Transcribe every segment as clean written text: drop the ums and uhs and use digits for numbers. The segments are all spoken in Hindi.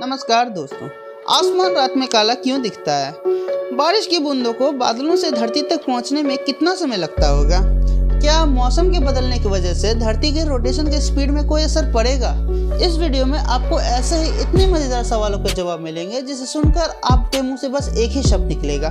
नमस्कार दोस्तों। आसमान रात में काला क्यों दिखता है? बारिश की बूंदों को बादलों से धरती तक पहुंचने में कितना समय लगता होगा? क्या मौसम के बदलने की वजह से धरती के रोटेशन के स्पीड में कोई असर पड़ेगा? इस वीडियो में आपको ऐसे ही इतने मजेदार सवालों के जवाब मिलेंगे जिसे सुनकर आपके मुंह से बस एक ही शब्द निकलेगा,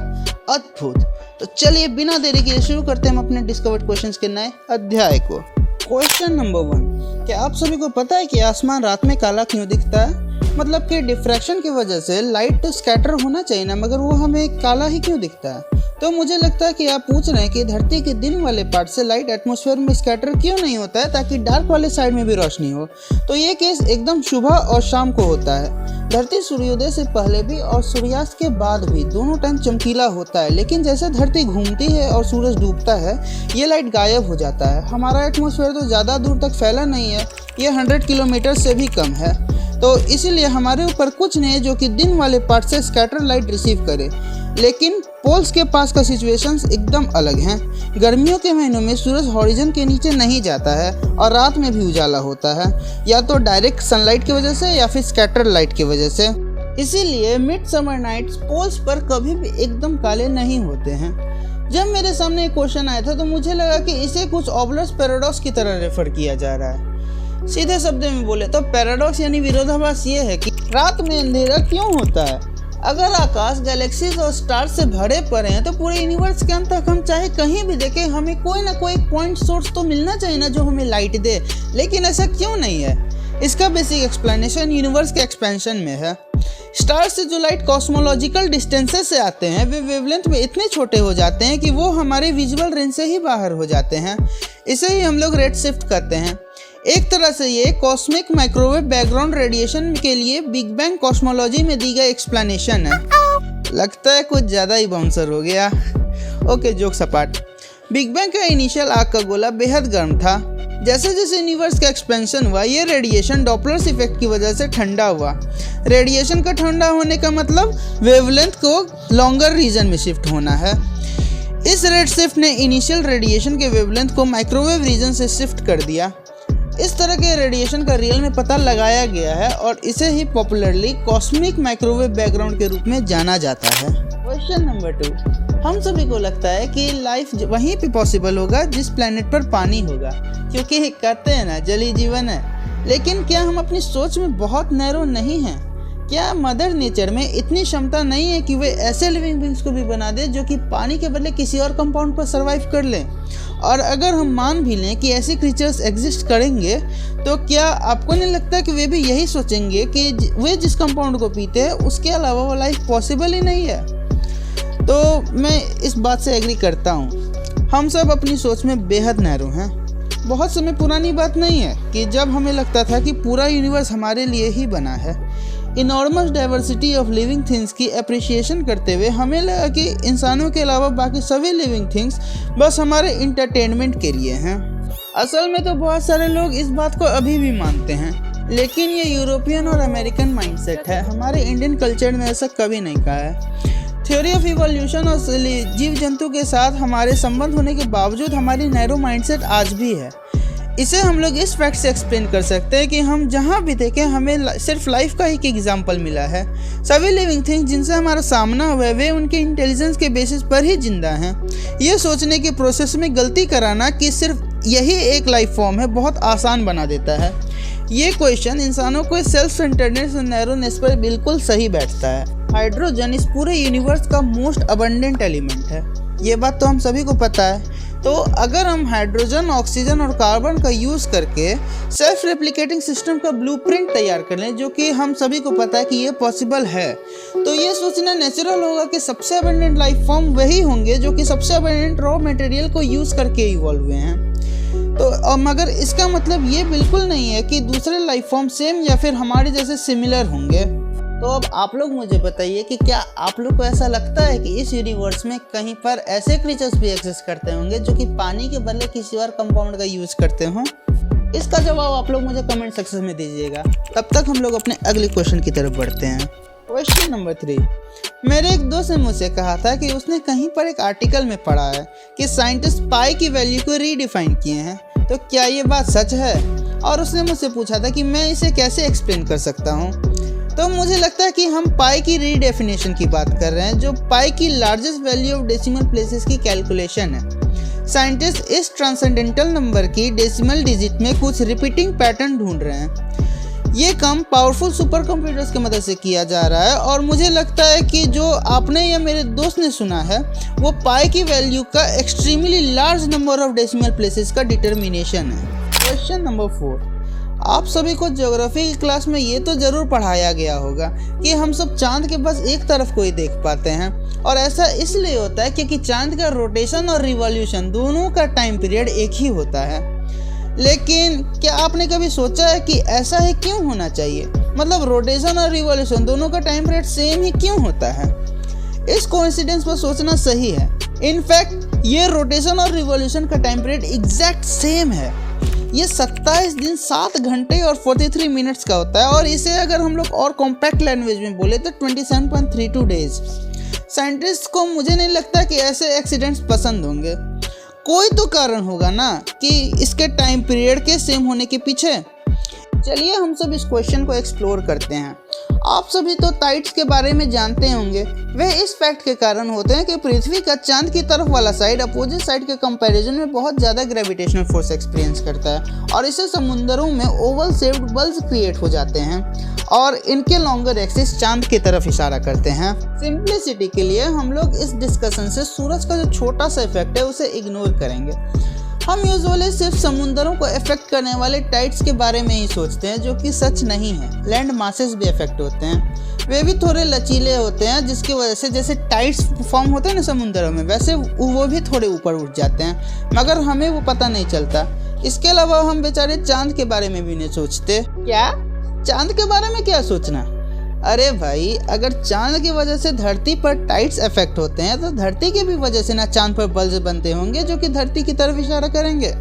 अद्भुत। तो चलिए बिना देरी के शुरू करते हैं हम अपने डिस्कवर्ड क्वेश्चंस के नए अध्याय को। क्वेश्चन नंबर 1, क्या आप सभी को पता है कि आसमान रात में काला क्यों दिखता है? मतलब कि डिफ्रैक्शन की वजह से लाइट तो स्कैटर होना चाहिए ना, मगर वो हमें काला ही क्यों दिखता है? तो मुझे लगता है कि आप पूछ रहे हैं कि धरती के दिन वाले पार्ट से लाइट एटमॉस्फेयर में स्कैटर क्यों नहीं होता है ताकि डार्क वाले साइड में भी रोशनी हो। तो ये केस एकदम सुबह और शाम को होता है। धरती सूर्योदय से पहले भी और सूर्यास्त के बाद भी दोनों टाइम चमकीला होता है, लेकिन जैसे धरती घूमती है और सूरज डूबता है ये लाइट गायब हो जाता है। हमारा एटमॉस्फेयर तो ज़्यादा दूर तक फैला नहीं है, ये 100 किलोमीटर से भी कम है, तो इसीलिए हमारे ऊपर कुछ नहीं है जो कि दिन वाले पार्ट से स्कैटर लाइट रिसीव करे। लेकिन पोल्स के पास का सिचुएशंस एकदम अलग हैं। गर्मियों के महीनों में सूरज हॉरिजन के नीचे नहीं जाता है और रात में भी उजाला होता है, या तो डायरेक्ट सनलाइट की वजह से या फिर स्कैटर लाइट की वजह से। इसीलिए मिड समर नाइट्स पोल्स पर कभी भी एकदम काले नहीं होते हैं। जब मेरे सामने एक क्वेश्चन आया था तो मुझे लगा कि इसे कुछ ऑब्लर्स पैराडॉक्स की तरह रेफर किया जा रहा है। सीधे शब्द में बोले तो पैराडॉक्स यानी विरोधाभास ये है कि रात में अंधेरा क्यों होता है? अगर आकाश गैलेक्सीज और स्टार्स से भरे पड़े हैं तो पूरे यूनिवर्स के अंत तक हम चाहे कहीं भी देखें हमें कोई ना कोई पॉइंट सोर्स तो मिलना चाहिए ना जो हमें लाइट दे, लेकिन ऐसा क्यों नहीं है? इसका बेसिक एक्सप्लेनेशन यूनिवर्स के एक्सपेंशन में है। स्टार्स से जो लाइट कॉस्मोलॉजिकल डिस्टेंसेस से आते हैं वे वेवलेंथ में इतने छोटे हो जाते हैं कि वो हमारे विजुअल रेंज से ही बाहर हो जाते हैं। इसे ही हम लोग रेड शिफ्ट कहते हैं। एक तरह से ये कॉस्मिक माइक्रोवेव बैकग्राउंड रेडिएशन के लिए बिग बैंग कॉस्मोलॉजी में दी गई एक्सप्लेनेशन है। लगता है कुछ ज़्यादा ही बाउंसर हो गया। Okay, jokes apart. Big bang का इनिशियल आग का गोला बेहद गर्म था। जैसे जैसे यूनिवर्स का एक्सपेंशन हुआ ये रेडिएशन डॉपलर्स इफेक्ट की वजह से ठंडा हुआ। रेडिएशन का ठंडा होने का मतलब वेवलेंथ को लॉन्गर रीजन में शिफ्ट होना है। इस रेड शिफ्ट ने इनिशियल रेडिएशन के वेवलेंथ को माइक्रोवेव रीजन से शिफ्ट कर दिया। इस तरह के रेडिएशन का रियल में पता लगाया गया है और इसे ही पॉपुलरली कॉस्मिक माइक्रोवेव बैकग्राउंड के रूप में जाना जाता है। क्वेश्चन नंबर 2, हम सभी को लगता है कि लाइफ वहीं पे पॉसिबल होगा जिस प्लेनेट पर पानी होगा, क्योंकि कहते हैं ना जल ही जीवन है। लेकिन क्या हम अपनी सोच में बहुत नैरो नहीं हैं? क्या मदर नेचर में इतनी क्षमता नहीं है कि वे ऐसे लिविंग बींग्स को भी बना दे जो कि पानी के बदले किसी और कंपाउंड पर सरवाइव कर लें? और अगर हम मान भी लें कि ऐसे क्रीचर्स एग्जिस्ट करेंगे तो क्या आपको नहीं लगता कि वे भी यही सोचेंगे कि वे जिस कंपाउंड को पीते हैं उसके अलावा वो लाइफ पॉसिबल ही नहीं है? तो मैं इस बात से एग्री करता हूँ। हम सब अपनी सोच में बेहद नैरो हैं। बहुत समय पुरानी बात नहीं है कि जब हमें लगता था कि पूरा यूनिवर्स हमारे लिए ही बना है। Enormous diversity of living things की अप्रिशिएशन करते हुए हमें लगा कि इंसानों के अलावा बाकी सभी लिविंग थिंग्स बस हमारे इंटरटेनमेंट के लिए हैं। असल में तो बहुत सारे लोग इस बात को अभी भी मानते हैं, लेकिन ये यूरोपियन और अमेरिकन माइंडसेट है। हमारे इंडियन कल्चर ने ऐसा कभी नहीं कहा है। थ्योरी ऑफ इवोल्यूशन और जीव जंतु के साथ हमारे संबंध होने के बावजूद हमारी नैरो माइंडसेट आज भी है। इसे हम लोग इस फैक्ट से एक्सप्लेन कर सकते हैं कि हम जहाँ भी देखें हमें सिर्फ लाइफ का एक एग्जाम्पल मिला है। सभी लिविंग थिंग्स जिनसे हमारा सामना हुआ है वे उनके इंटेलिजेंस के बेसिस पर ही जिंदा हैं। ये सोचने के प्रोसेस में गलती कराना कि सिर्फ यही एक लाइफ फॉर्म है बहुत आसान बना देता है। ये क्वेश्चन इंसानों को सेल्फ सेंटर्डनेस और नैरोनेस पर बिल्कुल सही बैठता है। हाइड्रोजन इस पूरे यूनिवर्स का मोस्ट अबंडेंट एलिमेंट है, ये बात तो हम सभी को पता है। तो अगर हम हाइड्रोजन, ऑक्सीजन और कार्बन का यूज़ करके सेल्फ रेप्लिकेटिंग सिस्टम का ब्लूप्रिंट तैयार कर लें, जो कि हम सभी को पता है कि ये पॉसिबल है, तो ये सोचना नेचुरल होगा कि सबसे अबंडेंट लाइफ फॉर्म वही होंगे जो कि सबसे अबंडेंट रॉ मटेरियल को यूज़ करके इवॉल्व हुए हैं। तो मगर इसका मतलब ये बिल्कुल नहीं है कि दूसरे लाइफ फॉर्म सेम या फिर हमारे जैसे सिमिलर होंगे। तो अब आप लोग मुझे बताइए कि क्या आप लोग को ऐसा लगता है कि इस यूनिवर्स में कहीं पर ऐसे क्रीचर्स भी एग्जिस्ट करते होंगे जो कि पानी के बदले किसी और कंपाउंड का यूज़ करते हों? इसका जवाब आप लोग मुझे कमेंट सेक्शन में दीजिएगा। तब तक हम लोग अपने अगले क्वेश्चन की तरफ बढ़ते हैं। क्वेश्चन नंबर 3, मेरे एक दोस्त ने मुझसे कहा था कि उसने कहीं पर एक आर्टिकल में पढ़ा है कि साइंटिस्ट पाई की वैल्यू को रीडिफाइन किए हैं। तो क्या ये बात सच है? और उसने मुझसे पूछा था कि मैं इसे कैसे एक्सप्लेन कर सकता हूँ। तो मुझे लगता है कि हम पाई की रीडेफिनेशन की बात कर रहे हैं, जो पाई की largest value of decimal places की कैलकुलेशन है। साइंटिस्ट इस ट्रांसेंडेंटल नंबर की डेसिमल डिजिट में कुछ रिपीटिंग पैटर्न ढूंढ रहे हैं। ये काम पावरफुल सुपर कंप्यूटर्स की मदद से किया जा रहा है और मुझे लगता है कि जो आपने या मेरे दोस्त ने सुना है वो पाई की वैल्यू का extremely large number of decimal places का डिटर्मिनेशन है। क्वेश्चन नंबर 4, आप सभी को ज्योग्राफी की क्लास में ये तो ज़रूर पढ़ाया गया होगा कि हम सब चांद के बस एक तरफ को ही देख पाते हैं, और ऐसा इसलिए होता है क्योंकि चांद का रोटेशन और रिवॉल्यूशन दोनों का टाइम पीरियड एक ही होता है। लेकिन क्या आपने कभी सोचा है कि ऐसा ही क्यों होना चाहिए? मतलब रोटेशन और रिवॉल्यूशन दोनों का टाइम पीरियड सेम ही क्यों होता है? इस कोइंसिडेंस पर सोचना सही है। इनफैक्ट ये रोटेशन और रिवॉल्यूशन का टाइम पीरियड एग्जैक्ट सेम है। ये 27 दिन 7 घंटे और 43 मिनट्स का होता है, और इसे अगर हम लोग और कॉम्पैक्ट लैंग्वेज में बोले तो 27.32 डेज। साइंटिस्ट को मुझे नहीं लगता कि ऐसे एक्सीडेंट्स पसंद होंगे। कोई तो कारण होगा ना कि इसके टाइम पीरियड के सेम होने के पीछे। चलिए हम सब इस क्वेश्चन को एक्सप्लोर करते हैं। आप सभी तो टाइड्स के बारे में जानते होंगे। वे इस फैक्ट के कारण होते हैं कि पृथ्वी का चांद की तरफ वाला साइड अपोजिट साइड के कंपैरिजन में बहुत ज़्यादा ग्रेविटेशनल फोर्स एक्सपीरियंस करता है, और इससे समुंदरों में ओवल शेप्ड बल्स क्रिएट हो जाते हैं और इनके लॉन्गर एक्सिस चांद की तरफ इशारा करते हैं। सिंप्लिसिटी के लिए हम लोग इस डिस्कशन से सूरज का जो छोटा सा इफेक्ट है उसे इग्नोर करेंगे। हम यूजुअली सिर्फ समुंदरों को इफेक्ट करने वाले टाइड्स के बारे में ही सोचते हैं, जो कि सच नहीं है। लैंड मासेस भी इफेक्ट होते हैं, वे भी थोड़े लचीले होते हैं, जिसकी वजह से जैसे टाइड्स फॉर्म होते हैं ना समुंदरों में, वैसे वो भी थोड़े ऊपर उठ जाते हैं, मगर हमें वो पता नहीं चलता। इसके अलावा हम बेचारे चांद के बारे में भी नहीं सोचते। क्या चांद के बारे में क्या सोचना? अरे भाई, अगर चांद की वजह से धरती पर टाइड्स इफेक्ट होते हैं तो धरती की भी वजह से ना चांद पर बल्ब बनते होंगे जो कि धरती की तरफ इशारा करेंगे।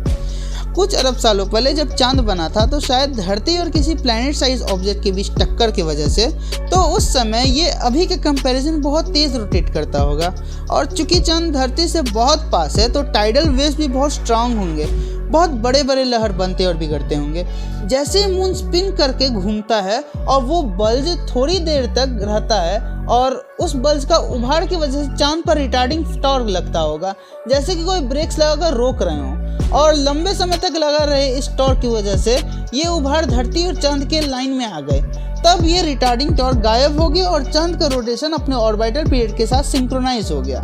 कुछ अरब सालों पहले जब चांद बना था तो शायद धरती और किसी प्लैनेट साइज ऑब्जेक्ट के बीच टक्कर की वजह से, तो उस समय ये अभी के कंपैरिजन बहुत तेज रोटेट करता होगा, और चूंकि चांद धरती से बहुत पास है तो टाइडल वेव्स भी बहुत स्ट्रांग होंगे, बहुत बड़े बड़े लहर बनते और बिगड़ते होंगे। जैसे मून स्पिन करके घूमता है और वो बल्ब थोड़ी देर तक रहता है, और उस बल्ब का उभाड़ की वजह से चांद पर रिटार्डिंग टॉर्क लगता होगा, जैसे कि कोई ब्रेक्स लगाकर रोक रहे हो, और लंबे समय तक लगा रहे इस टॉर्क की वजह से ये उभाड़ धरती और चांद के लाइन में आ गए। तब ये रिटार्डिंग टॉर्क गायब हो गया और चांद का रोटेशन अपने ऑर्बिटल पीरियड के साथ सिंक्रोनाइज हो गया।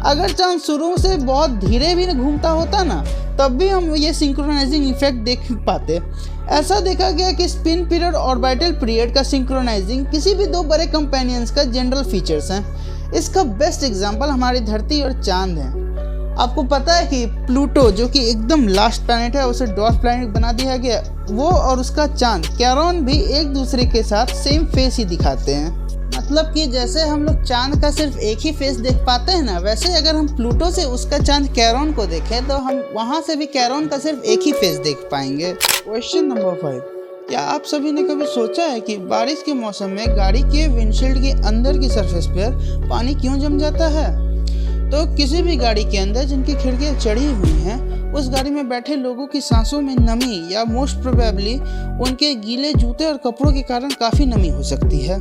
अगर चांद शुरू से बहुत धीरे भी घूमता होता ना, तब भी हम ये सिंक्रोनाइजिंग इफेक्ट देख पाते। ऐसा देखा गया कि स्पिन पीरियड और ऑर्बिटल पीरियड का सिंक्रोनाइजिंग किसी भी दो बड़े कंपेनियंस का जनरल फीचर्स हैं। इसका बेस्ट एग्जांपल हमारी धरती और चांद है। आपको पता है कि प्लूटो, जो कि एकदम लास्ट प्लैनेट है, उसे डॉर्फ प्लैनेट बना दिया गया। वो और उसका चांद कैरोन भी एक दूसरे के साथ सेम फेस ही दिखाते हैं। मतलब कि जैसे हम लोग चांद का सिर्फ एक ही फेस देख पाते हैं ना, वैसे अगर हम प्लूटो से उसका चांद कैरोन को देखें तो हम वहाँ से भी कैरोन का सिर्फ एक ही फेस देख पाएंगे। क्वेश्चन नंबर 5, क्या आप सभी ने कभी सोचा है कि बारिश के मौसम में गाड़ी के विंडशील्ड के अंदर की सरफेस पर पानी क्यों जम जाता है? तो किसी भी गाड़ी के अंदर जिनकी खिड़कियाँ चढ़ी हुई हैं, उस गाड़ी में बैठे लोगों की सांसों में नमी या मोस्ट प्रोबेबली उनके गीले जूते और कपड़ों के कारण काफ़ी नमी हो सकती है।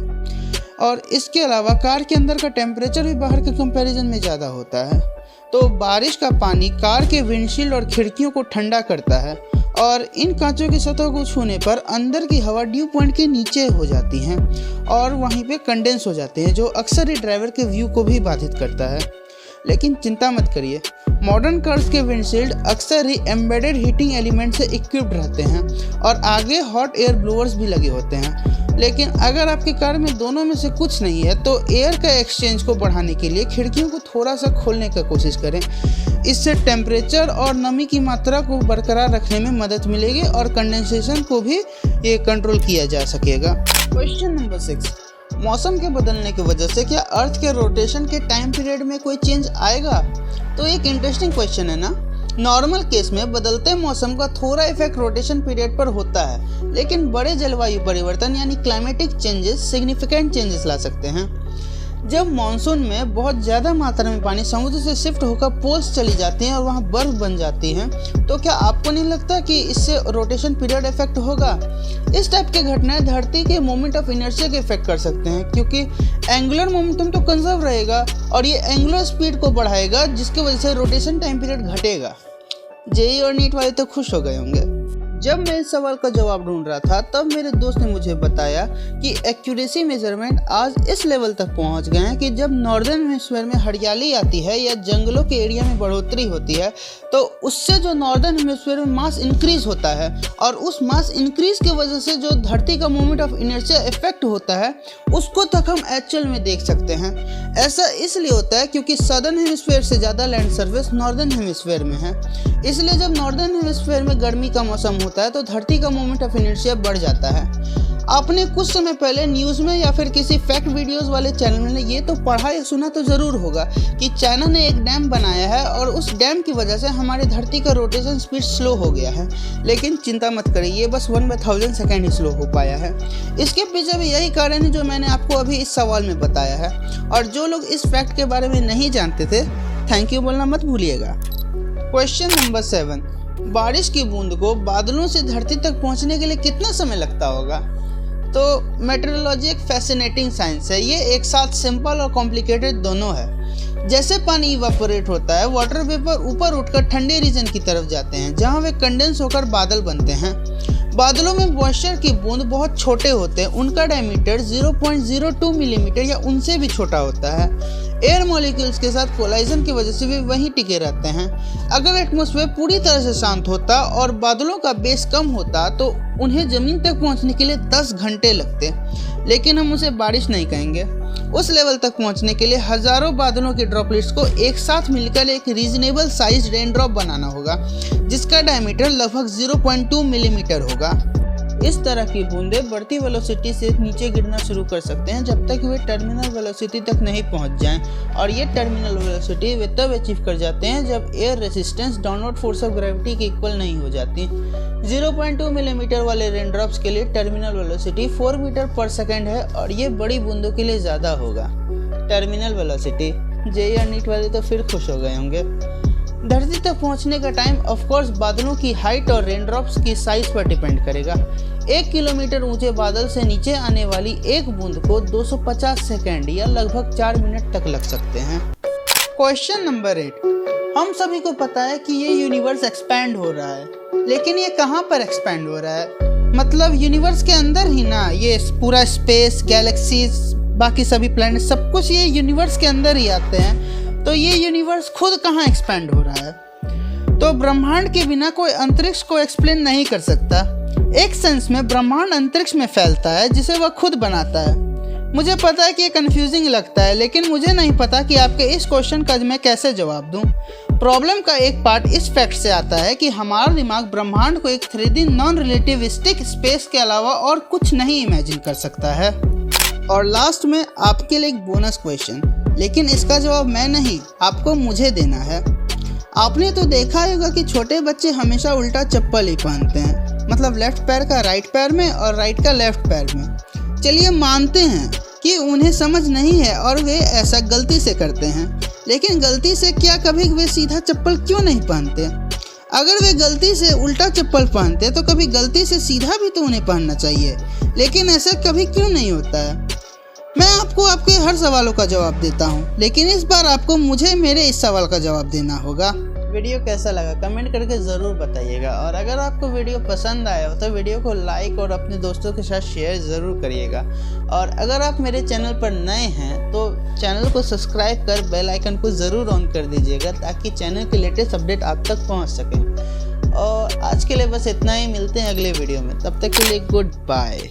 और इसके अलावा कार के अंदर का टेम्परेचर भी बाहर के कंपैरिजन में ज़्यादा होता है। तो बारिश का पानी कार के विंडशील्ड और खिड़कियों को ठंडा करता है, और इन कांचों की सतह को छूने पर अंदर की हवा ड्यू पॉइंट के नीचे हो जाती हैं और वहीं पे कंडेंस हो जाते हैं, जो अक्सर ही ड्राइवर के व्यू को भी बाधित करता है। लेकिन चिंता मत करिए, मॉडर्न कार्स के विंडशील्ड अक्सर ही एम्बेडेड हीटिंग एलिमेंट से इक्विप्ड रहते हैं और आगे हॉट एयर ब्लोअर्स भी लगे होते हैं। लेकिन अगर आपकी कार में दोनों में से कुछ नहीं है तो एयर का एक्सचेंज को बढ़ाने के लिए खिड़कियों को थोड़ा सा खोलने का कोशिश करें। इससे टेम्परेचर और नमी की मात्रा को बरकरार रखने में मदद मिलेगी और कंडेंसेशन को भी ये कंट्रोल किया जा सकेगा। क्वेश्चन नंबर 6, मौसम के बदलने की वजह से क्या अर्थ के रोटेशन के टाइम पीरियड में कोई चेंज आएगा? तो एक इंटरेस्टिंग क्वेश्चन है ना। नॉर्मल केस में बदलते मौसम का थोड़ा इफेक्ट रोटेशन पीरियड पर होता है, लेकिन बड़े जलवायु परिवर्तन यानी क्लाइमेटिक चेंजेस सिग्निफिकेंट चेंजेस ला सकते हैं। जब मानसून में बहुत ज़्यादा मात्रा में पानी समुद्र से शिफ्ट होकर पोल्स चली जाती हैं और वहाँ बर्फ बन जाती हैं, तो क्या आपको नहीं लगता कि इससे रोटेशन पीरियड इफेक्ट होगा? इस टाइप की घटनाएं धरती के मोमेंट ऑफ इनर्शिया के इफेक्ट कर सकते हैं, क्योंकि एंगुलर मोमेंटम तो कंजर्व रहेगा और ये एंगुलर स्पीड को बढ़ाएगा, जिसकी वजह से रोटेशन टाइम पीरियड घटेगा। जेईई और नीट वाले तो खुश हो गए होंगे। जब मैं इस सवाल का जवाब ढूंढ रहा था तब मेरे दोस्त ने मुझे बताया कि एक्यूरेसी मेजरमेंट आज इस लेवल तक पहुंच गए हैं कि जब नॉर्दर्न हेमिस्फीयर में हरियाली आती है या जंगलों के एरिया में बढ़ोतरी होती है तो उससे जो नॉर्दर्न हेमिस्फीयर में मास इंक्रीज होता है और उस मास इंक्रीज की वजह से जो धरती का मोमेंट ऑफ इनर्शिया इफेक्ट होता है उसको तक हम एक्चुअल में देख सकते हैं। ऐसा इसलिए होता है क्योंकि सदर्न हेमिस्फीयर से ज़्यादा लैंड सर्फेस नॉर्दर्न हेमिस्फीयर में है, इसलिए जब नॉर्दर्न हेमिस्फीयर में गर्मी का मौसम होता है तो धरती का मोमेंट ऑफ इनर्शिया बढ़ जाता है। आपने कुछ समय पहले न्यूज़ में या फिर किसी फैक्ट वीडियोस वाले चैनल में ये तो पढ़ा या सुना तो ज़रूर होगा कि चाइना ने एक डैम बनाया है और उस डैम की वजह से हमारी धरती का रोटेशन स्पीड स्लो हो गया है। लेकिन चिंता मत करिए, ये बस 1/1000 सेकेंड ही स्लो हो पाया है। इसके पीछे भी यही कारण है जो मैंने आपको अभी इस सवाल में बताया है। और जो लोग इस फैक्ट के बारे में नहीं जानते थे, थैंक यू बोलना मत भूलिएगा। क्वेश्चन नंबर 7, बारिश की बूंद को बादलों से धरती तक पहुंचने के लिए कितना समय लगता होगा? तो मेट्रोलॉजी एक फैसिनेटिंग साइंस है। ये एक साथ सिंपल और कॉम्प्लिकेटेड दोनों है। जैसे पानी इवापोरेट होता है, वाटर वेपर ऊपर उठकर ठंडे रीजन की तरफ जाते हैं जहां वे कंडेंस होकर बादल बनते हैं। बादलों में मॉइस्चर की बूंद बहुत छोटे होते हैं, उनका डायमीटर 0.02 मिलीमीटर या उनसे भी छोटा होता है। एयर मॉलिक्यूल्स के साथ कोलाइजन की वजह से वे वहीं टिके रहते हैं। अगर एटमॉस्फेयर पूरी तरह से शांत होता और बादलों का बेस कम होता तो उन्हें ज़मीन तक पहुंचने के लिए 10 घंटे लगते, लेकिन हम उसे बारिश नहीं कहेंगे। उस लेवल तक पहुंचने के लिए हज़ारों बादलों के ड्रॉपलेट्स को एक साथ मिलकर एक रीजनेबल साइज रेन ड्रॉप बनाना होगा, जिसका डायमीटर लगभग 0.2 मिलीमीटर होगा। इस तरह की बूंदें बढ़ती वेलोसिटी से नीचे गिरना शुरू कर सकते हैं जब तक वे टर्मिनल वेलोसिटी तक नहीं पहुंच जाएं, और ये टर्मिनल वेलोसिटी वे तब अचीव कर जाते हैं जब air resistance downward force of gravity के इक्वल नहीं हो जाती। 0.2 मिलीमीटर वाले रेन ड्रॉप्स के लिए टर्मिनल वेलोसिटी 4 मीटर पर सेकेंड है और ये बड़ी बूंदों के लिए ज़्यादा होगा। टर्मिनल वेलोसिटी, जेईई और नीट वाले तो फिर खुश हो गए होंगे। धरती तक पहुंचने का टाइम ऑफकोर्स बादलों की हाइट और रेन ड्रॉप्स की साइज पर डिपेंड करेगा। 1 किलोमीटर ऊंचे बादल से नीचे आने वाली एक बूंद को 250 सेकेंड या लगभग 4 मिनट तक लग सकते हैं। क्वेश्चन नंबर 8, हम सभी को पता है कि ये यूनिवर्स एक्सपैंड हो रहा है, लेकिन ये कहाँ पर एक्सपैंड हो रहा है? मतलब यूनिवर्स के अंदर ही ना, ये पूरा स्पेस, गैलेक्सीज, बाकी सभी प्लैनेट, सब कुछ ये यूनिवर्स के अंदर ही आते हैं। तो ये यूनिवर्स खुद कहाँ एक्सपैंड हो रहा है? तो ब्रह्मांड के बिना कोई अंतरिक्ष को एक्सप्लेन नहीं कर सकता। एक सेंस में ब्रह्मांड अंतरिक्ष में फैलता है जिसे वह खुद बनाता है। मुझे पता है कि ये कंफ्यूजिंग लगता है, लेकिन मुझे नहीं पता कि आपके इस क्वेश्चन का मैं कैसे जवाब दूं। प्रॉब्लम का एक पार्ट इस फैक्ट से आता है कि हमारा दिमाग ब्रह्मांड को एक 3D नॉन रिलेटिविस्टिक स्पेस के अलावा और कुछ नहीं इमेजिन कर सकता है। और लास्ट में आपके लिए एक बोनस क्वेश्चन, लेकिन इसका जवाब मैं नहीं, आपको मुझे देना है। आपने तो देखा होगा कि छोटे बच्चे हमेशा उल्टा चप्पल ही पहनते हैं, मतलब लेफ्ट पैर का राइट पैर में और राइट का लेफ्ट पैर में। चलिए मानते हैं कि उन्हें समझ नहीं है और वे ऐसा गलती से करते हैं, लेकिन गलती से क्या कभी वे सीधा चप्पल क्यों नहीं पहनते? अगर वे गलती से उल्टा चप्पल पहनते तो कभी गलती से सीधा भी तो उन्हें पहनना चाहिए, लेकिन ऐसा कभी क्यों नहीं होता है? मैं आपको आपके हर सवालों का जवाब देता हूँ, लेकिन इस बार आपको मुझे मेरे इस सवाल का जवाब देना होगा। वीडियो कैसा लगा कमेंट करके ज़रूर बताइएगा, और अगर आपको वीडियो पसंद आया हो तो वीडियो को लाइक और अपने दोस्तों के साथ शेयर ज़रूर करिएगा। और अगर आप मेरे चैनल पर नए हैं तो चैनल को सब्सक्राइब कर बेल आइकन को ज़रूर ऑन कर दीजिएगा ताकि चैनल के लेटेस्ट अपडेट आप तक पहुँच सके। और आज के लिए बस इतना ही, मिलते हैं अगले वीडियो में, तब तक के लिए गुड बाय।